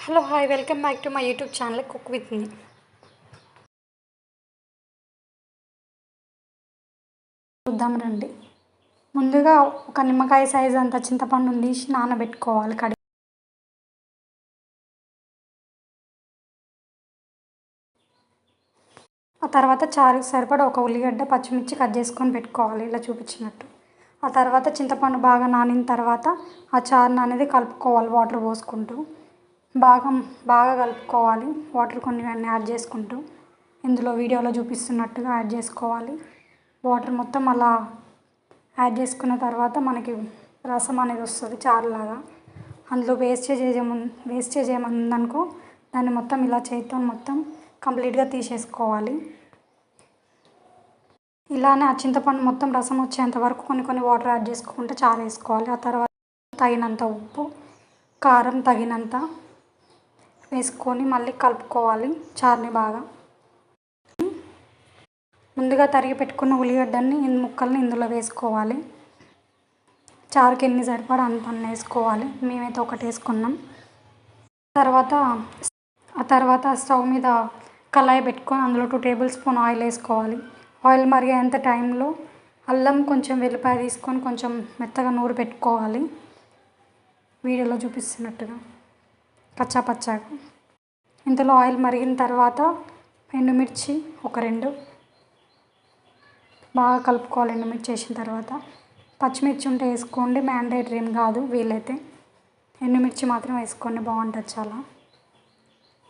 Hello hi welcome back to my YouTube channel cook with me. చూద్దాం రండి. ముందుగా ఒక నిమ్మకాయ సైజ్ అంత చింతపండుని తీసి నానబెట్టుకోవాలి. ఆ తర్వాత చారుకి సరిపడా ఒక ఉల్లిగడ్డ పచ్చిమిర్చి కట్ చేసుకొని పెట్టుకోవాలి ఇలా చూపించినట్టు. ఆ తర్వాత చింతపండు బాగా నానిన తర్వాత ఆ చారుని అనేది కలుపుకోవాలి వాటర్ పోసుకుంటూ. బాగా కలుపుకోవాలి. వాటర్ కొన్ని యాడ్ చేసుకుంటూ ఇందులో వీడియోలో చూపిస్తున్నట్టుగా యాడ్ చేసుకోవాలి. వాటర్ మొత్తం అలా యాడ్ చేసుకున్న తర్వాత మనకి రసం అనేది వస్తుంది చారులాగా. అందులో వేస్టేజ్ ఏమన్నా ఉందనుకో దాన్ని మొత్తం ఇలా చేతితో మొత్తం కంప్లీట్గా తీసేసుకోవాలి. ఇలానే ఆ చింతపండు మొత్తం రసం వచ్చేంత వరకు కొన్ని వాటర్ యాడ్ చేసుకుంటే చారు వేసుకోవాలి. ఆ తర్వాత తగినంత ఉప్పు, కారం తగినంత వేసుకొని మళ్ళీ కలుపుకోవాలి చారుని బాగా. ముందుగా తరిగి పెట్టుకున్న ఉల్లిగడ్డని ముక్కల్ని ఇందులో వేసుకోవాలి. చారుకి ఎన్ని సరిపడా అంత వేసుకోవాలి. మేమైతే ఒకటి వేసుకున్నాం. ఆ తర్వాత స్టవ్ మీద కళాయి పెట్టుకొని అందులో 2 టేబుల్ స్పూన్ ఆయిల్ వేసుకోవాలి. ఆయిల్ మరిగేంత టైంలో అల్లం కొంచెం వెల్లిపాయ తీసుకొని కొంచెం మెత్తగా నూరి పెట్టుకోవాలి. వీడియోలో చూపిస్తున్నట్టుగా పచ్చాగా. ఇంతలో ఆయిల్ మరిగిన తర్వాత ఎండుమిర్చి ఒక 2 బాగా కలుపుకోవాలి. ఎండుమిర్చి వేసిన తర్వాత పచ్చిమిర్చి ఉంటే వేసుకోండి, మ్యాండేటరీ ఏం కాదు. వీలైతే ఎండుమిర్చి మాత్రం వేసుకోండి, బాగుంటుంది చాలా.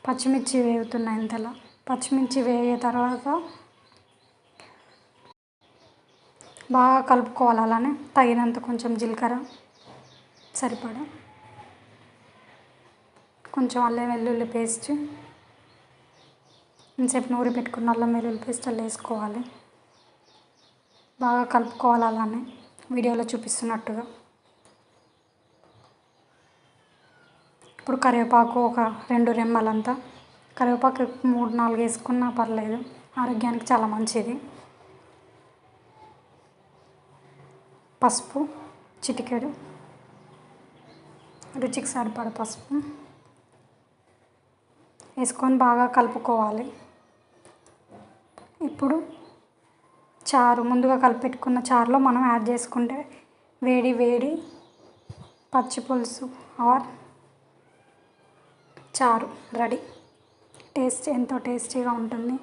పచ్చిమిర్చి వేగుతున్నాయి ఇంతలో. పచ్చిమిర్చి వేగే తర్వాత బాగా కలుపుకోవాలి. అలానే తగినంత కొంచెం జీలకర్ర సరిపడా, కొంచెం అల్లం వెల్లుల్లి పేస్ట్, ఇంతసేపు నూరి పెట్టుకున్న అల్లం వెల్లుల్లి పేస్ట్ అలా వేసుకోవాలి. బాగా కలుపుకోవాలి అలానే వీడియోలో చూపిస్తున్నట్టుగా. ఇప్పుడు కరివేపాకు ఒక 2 రెమ్మలంతా. కరివేపాకు 3-4 వేసుకున్నా పర్లేదు, ఆరోగ్యానికి చాలా మంచిది. పసుపు చిటికెడు, రుచికి సరిపడ పసుపు వేసుకొని బాగా కలుపుకోవాలి. ఇప్పుడు ముందుగా కలిపెట్టుకున్న చారులో మనం యాడ్ చేసుకుంటే వేడి పచ్చి పులుసు ఆర్ చారు రెడీ. ఎంతో టేస్టీగా ఉంటుంది.